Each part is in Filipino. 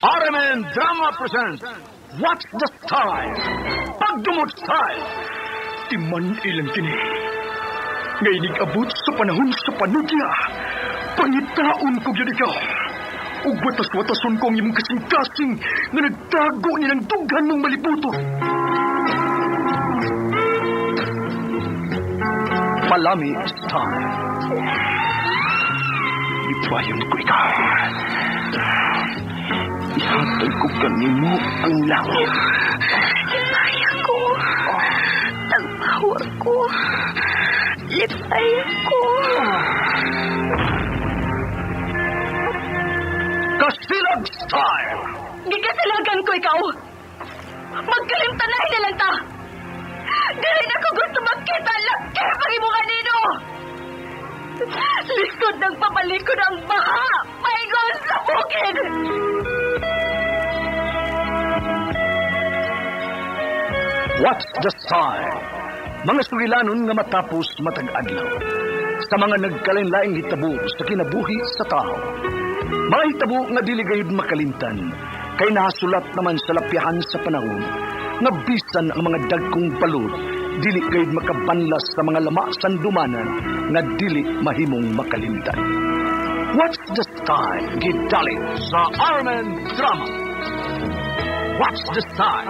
RMN Drama presents What's the Style? Pagdumot Style. Timan ilang kini. Ngay nag-abot sa panahon sa panudya. Pangitaon ko yun ikaw. Ug watas-watason kong imong kasing-kasing na nagtago nilang dughan mong malibuto. Palami Style. Ipayon ko ikaw. Ihatay ko kanimo ang langit. Lipaya ko. Nagpawa ko. Lipaya ko. Kasilag Style! Gikasilagan ko ikaw. Magkalimtanahin na lang ta. Dili na ko gusto magkita laki pag imo kanino. Likod ng papalikod ang baha. Paingon sa bukid. What's the Style? Mga sulilanon nga matapos matag adlaw. Sa mga nagkalain-laing hitabo sa kinabuhi sa tao. Mga hitabo nga dili gayud makalimtan, kay nasulat naman sa lapihan sa panahon, nga bisan ang mga dagkong balod, dili gayud makabanlas sa mga lama sandumanan, nga dili mahimong makalimtan. What's the Style? Gidalit sa RMN Drama. What's the Style?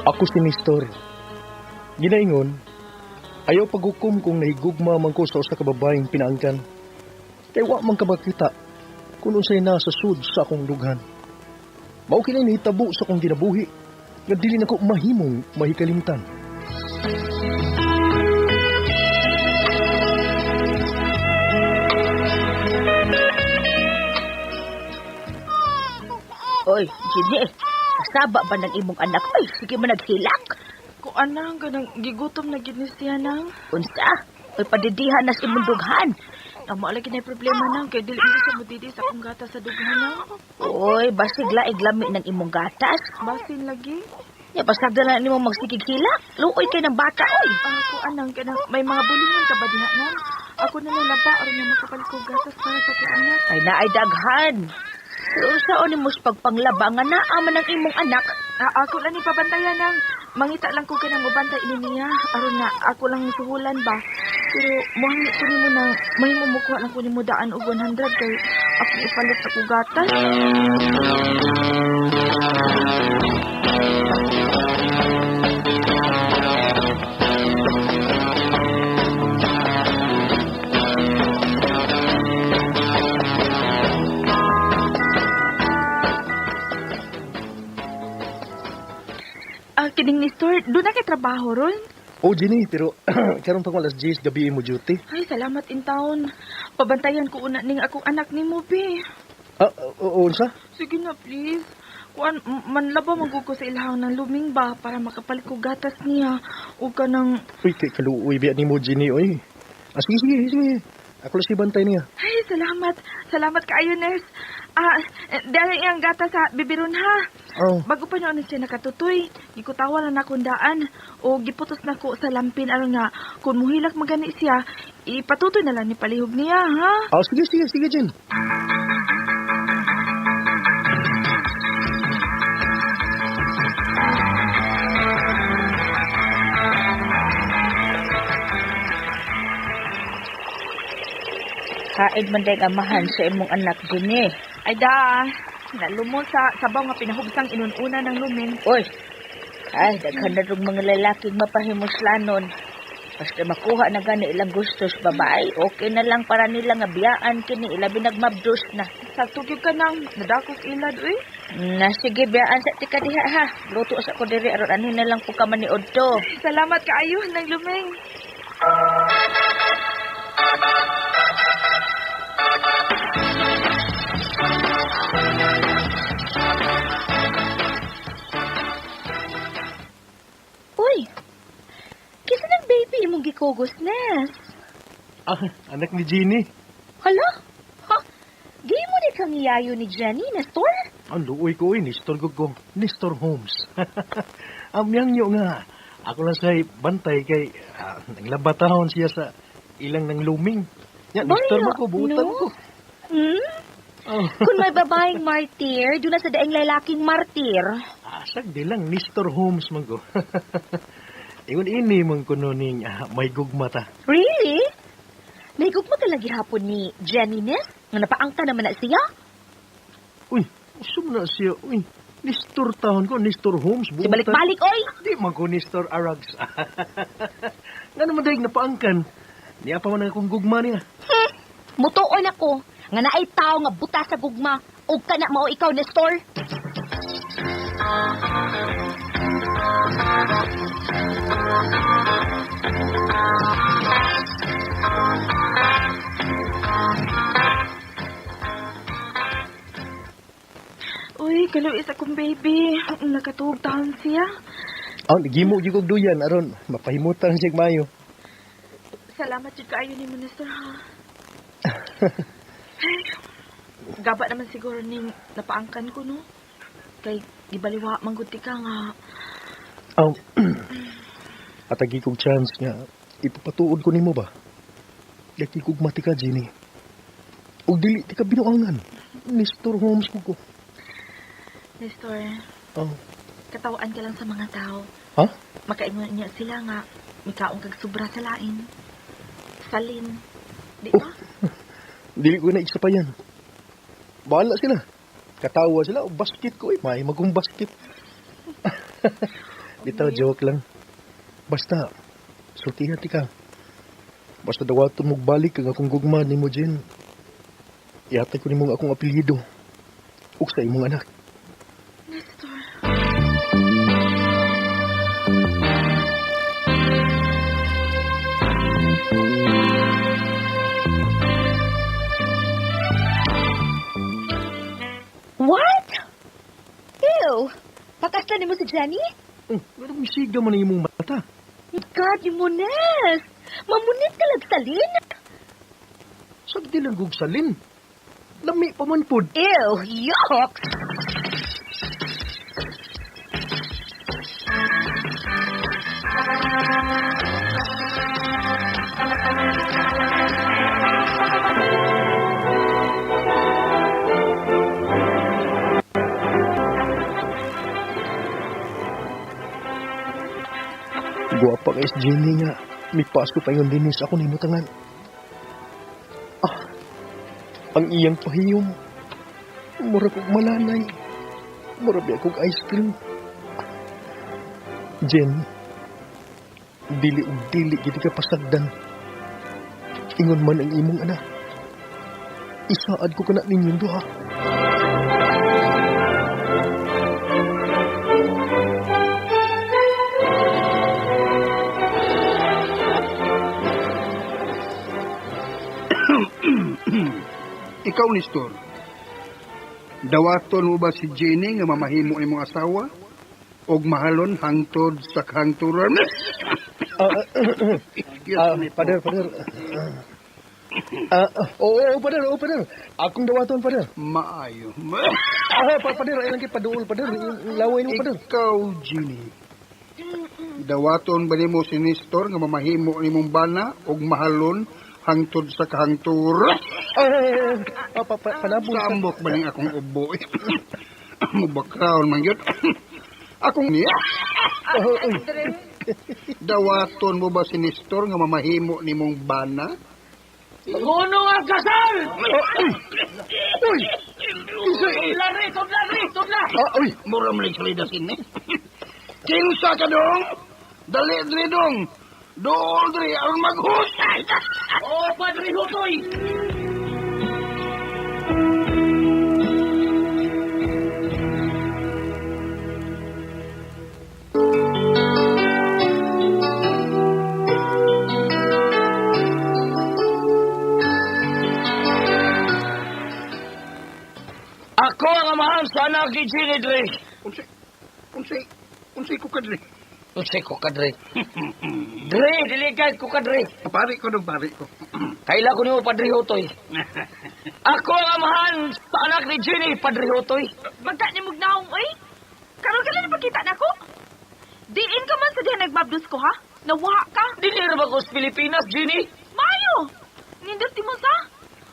Ako si Nestor. Ginaingon, ayaw paghukom kung nahigugma man ko sa usa ka babaeng pinaangkan. Kay wa man ka makita kung unsay na sa sud sa akong dughan. Mao kini nahitabo sa akong ginabuhi nga dili nako mahimong mahikalimtan. Oy, Jenny. Kasaba ba ng imong anak? Ay, sige man naghilak. Ko anang ganang gigutom na gid ni siya nang. Unsa? Oy, padidihan na si imong dughan. Amo lagi na problema nang kay dili mo sa mudidi sa akong gatas sa dughan nang. Oy, basig laig lami ng imong gatas. Basin lagi. Ya, pasagda na nimo magsigig hilak. Luoy kay ng bata, oy. Ako anang kanang may mga bulingon ka ba diha nang? Ako na lang laba aron na makapalit ko gatas para sa akong anak. Ay, naay daghan. Pero saan ni mo pagpanglaba nga naaman ng imong anak? Ako lang ni pabantayan nang. Mangita lang ko kanang mobantay ini niya aron na ako lang suhulan ba. Pero mohangit ko nimo nang mahimo mo kuha lang ko nimo daan og 100 kay ako ipalit ako gatas. Kining Nestor, doon na kay trabaho ron? Oh, Jenny, pero karon pang alas 10 gabi mo duty. Ay, salamat in town. Pabantayan ko una ning akong anak ni mo, be. Unsa? Sige na, please. Kuan, manlaba magugko sa ilahang ng luming ba para makapalit ko gatas niya. O ka ng... Uy, kay kaluoy biya ni mo, Jenny, oy. Sige. Ako lang si bantay niya. Ay, salamat. Salamat kaayo, Nes. Dahil iyang gata sa bibiron, ha? Oh. Bago pa niyo siya nakatutoy, gikutawa na akong daan o giputos na ko sa lampin aron nga kung muhilak magani siya, ipatutoy na lang ni palihog niya, ha? Sige, Jen. Haid man dayang amahan sa imong anak, Jenny. Ay da, nalumon sa sabaw nga pinahugsang inununa ng lumin. Oy, ay, daghan na rong mga lalaking mapahimuslanon. Basta makuha na gani ilang gustos babae, okay na lang para nila nga biyaan kini ilabi nagmabdos na. Sagtugyog ka nang, nadakos ilad, uy. Na sige, biyaan sa tika diha, ha. Luto sa ko diri aron anhin na lang po ka maniod to. Salamat kaayo ng luming. August, Nes? Anak ni Jeannie. Hala? Ha? Di mo ni kang iyayo ni Jenny, Nestor? Ang luoy ko Nestor ko. Nestor Holmes. Amyang nyo nga. Ako lang sa'y bantay kay naglabatahon siya sa ilang ng luming. Ya, Nestor mo ko, buutan no? ko. Hmm? Oh. Kung may babaeng martir, doon na sa daing lalaking martir. Asag di lang, Nestor Holmes man ko. Ingon ini man ko ning may gugmata. Really? Naigugma ka lagi hapon ni Jenny, Nes? Nga napaangka naman na siya? Uy, usum na siya. Uy, Nestor tahon ko, Nestor Holmes. Si balik-balik, oy! Di man ko Nestor Arags. Nga naman dahil napaangkan. Niya pa man akong gugma niya. Mutuon ako. Nga naay tao nga buta sa gugma. O ka na mao ikaw, Nestor? Uy, kaluis akong baby. Nakatuog taon siya. Nagimo yung kong duyan, aron. Mapahimutan siya mayo. Salamat jud kaayo ni Minister, ha? Ay, gaba naman siguro ning napaangkan ko, no? Kay gibaliwa mangguti ka nga. Atagi kong chance nga, ipapatuod ko nimo ba? Yaki kong mati ka, Jenny. O dili, di ka binuangan. Nestor Holmes ko. Nestor, Oh. katawaan ka lang sa mga tao. Ha? Makaingon niya sila nga, mikaong kag sobra sa lain. Salin. Di Oh. ba? Dili ko na isa pa yan. Bahala sila. Katawa sila, o basket ko may magong basket. Bitaw, joke lang. Basta, sultihan ti ka. Basta dawaton mong balik kag akong gugma ni mo, Jen. Iatay ko ni mong akong apelyido. Ug sa imong anak. Nestor. What? Ew! Pakaslan mo si Jenny? Pero misiga man ang imong mata. God, ni mo, Nes! Mamunit ka lagsalin? Sagdi lang gug salin. Lami pa man pod. Ew! Yuck! Guwapa ka is Jenny nga. May paso pa yung dinis ako nimutangan. Ang iyang pahiyom. Mura kong malanay. Mura biya kong ice cream. Jen, dili ug dili giti ka pasagdan. Ingon man ang imong anak. Isaad ko kana ninyong duha. Ikaw, Nestor, dawaton mo ba si Jenny nga mamahimo imong asawa? Og mahalon hangtod sa kahangturan? Excuse me, Pader. Oo, pader. Akong dawaton, pader. Maayo. Pader, ay lang kay paduol, pader. Laway mo, pader. Ikaw, Jenny, dawaton ba nimo si Nestor nga mamahimo imong bana og mahalon hangtod sa kahangturan? Panabong sa... Sambok ba ning akong ubo? Mubakrawon man yun. Akong niya. Dawaton mo ba si Nestor nga mamahimo nimong bana? Kuno ang kasal! Uy! Tudla! Uy! Mura mo lang salidasin eh. Kinsa ka dong? Dali, dong! Dool, dali, aron maghusay! Oh, Padre Hutoy! Ako ang amahan sa anak ni Ginny Dre. Unsay ko kadli? Unsay ko ka, Dre? Dre, diligad ko ka, Dre. Pari ko dong, pari ko. Kaila ko niyo, Padre Hotoy. Ako ang amahan sa anak ni Jenny, Padre Hotoy. Magka ni mugnaong, oy. Karon ka lang napakita na ko. Diin ka man sa diyan nagbabdos ko, ha? Nawa ka. Dinir ba ko sa Pilipinas, Jenny? Mayo! Nindot mo sa?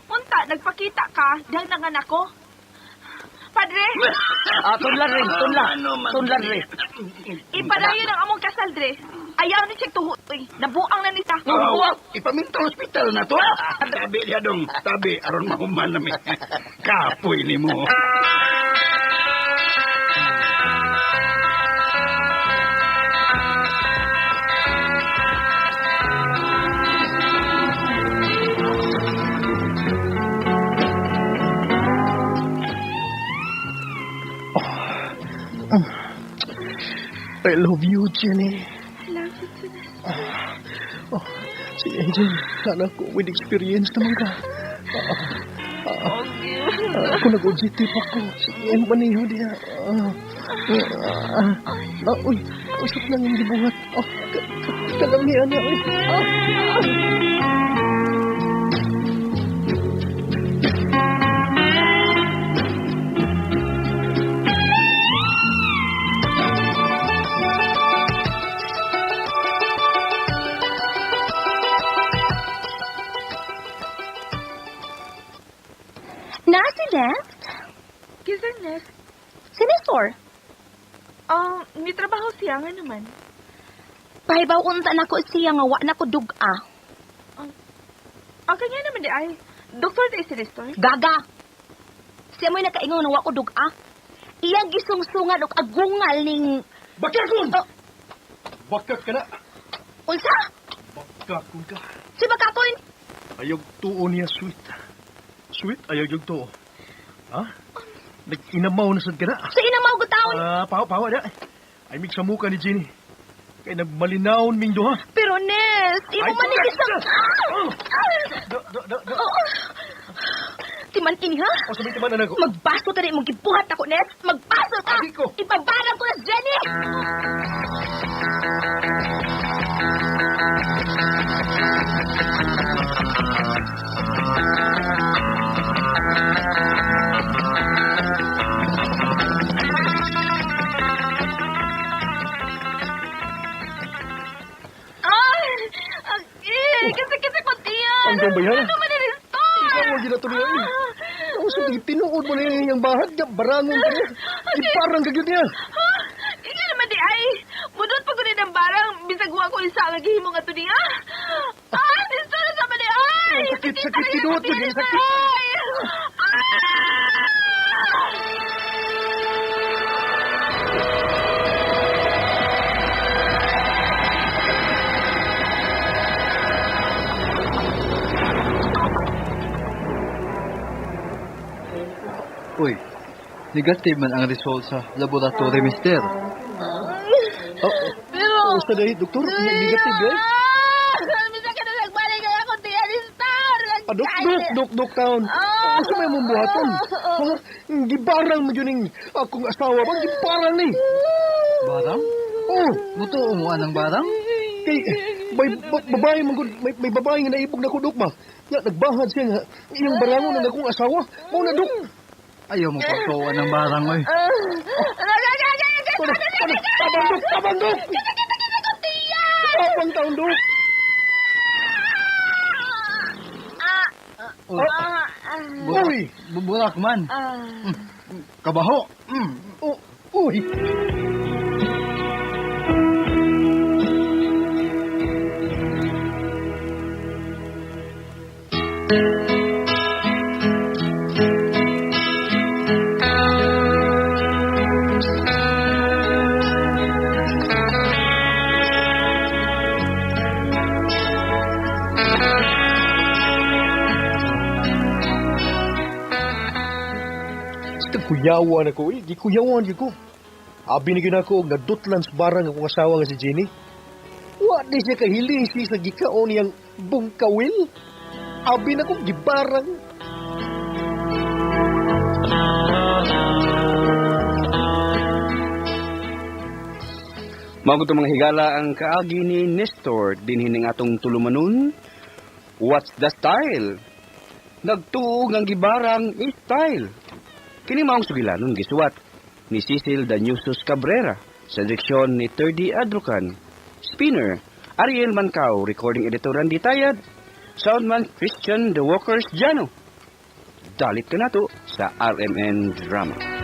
Unta, nagpakita ka dahil nanganak ko. Padre, Tunlan, Dre. Tunlan, Dre. ipadayon ang among kasal, Dre. Ayaw ni Chek tuho, oy. Nabuang na nita. Ipaminta hospital na to. Tabi niya dong. Tabi, aron mahuman namin. Kapoy ni mo. I love you, Jenny. Love you too. Si Angel, anak ko with experience naman ka. Ako nag-OJT pa ko. Si Ian maniho diya. Uy, usap lang yung dibuhat. Kalamihan na, uy. Nasi left? Kisang next. Sinestor? May trabaho siya nga naman. Pahibaw unta na ko siya nga wa na ko duga. Kanya naman di ay. Doktor di sinistor. Gaga! Siya mo'y nakaingaw na wa ko duga. Iyang gisungsungan og agungal ning... Bakakon! Oh, Bakak ka na. unsa? Bakakon ka. Si Bakakon? Ayog tuo niya sweet. Sweet, ayog yung tuo. Ha? Nag-inamaw na sad ka na. Sa inamaw ko taon. Pawa na. Ay mig sa muka ni Jenny. Kay nagmalinaon ming duha. Pero Nes, imo man ni gisang... Timan kini ha? O sabi timan na ko. Magbaso ta rin mong gibuhat ako, Nes. Magbaso ta! Abi ko. Ipabarang ko na si Jenny! Kasi ko tiyan. Ang gambayan. Ano man ni Ikaw mo ginatuloy. Ang sabi, tinuod mo na yung bahat. Barangon ka niya. Iparang kagyan niya. Hindi naman di ay. Mudot pa ko din ang barang. Bisag wa ko isa nga gihimo nga to niya. Disto na sa mali ay. Sakit, tinuod mo din. Sakit. Uy, negative man ang result sa laboratory, mister. Pero... Sa dahil, doktor, negative eh. Bisa ka na nagbalik kaya ako tiya ni Star. Dok, taon. Asa may mong buhaton? Gibarang mo yun yung akong asawa ba? Gibarang ni. Barang? Oh, Buto umuan ng barang? kay, may babae mong may babae nga naipog na kudok ba? Nga, nagbahad siya nga. Iyang barangon na akong asawa. Mo na, dok. Ayaw mo pagkawan ng barang, oy. Tabandok! Kapang taon, dok. Uy! Buburak man. Kabaho. Uy! Kuyawan ako, gikuyawan ko. Abi na gina ko, nadutlan sa barang akong asawa nga si Jenny. Wa di siya kahiling siya sa gikaon niyang bungkawil. Abi na ko, gibarang. Mao ko mga higala ang kaagi ni Nestor din hining atong tulumanon. What's the style? Nagtuog ang gibarang style. Kini maong sugilanon gisuwat ni Cecil Danyusos Cabrera sa direksyon ni Terdy Adrocan. Spinner, Ariel Mancao, recording editor Randy Tayad, soundman Christian The Walkers Jano. Dalit ka na to sa RMN Drama.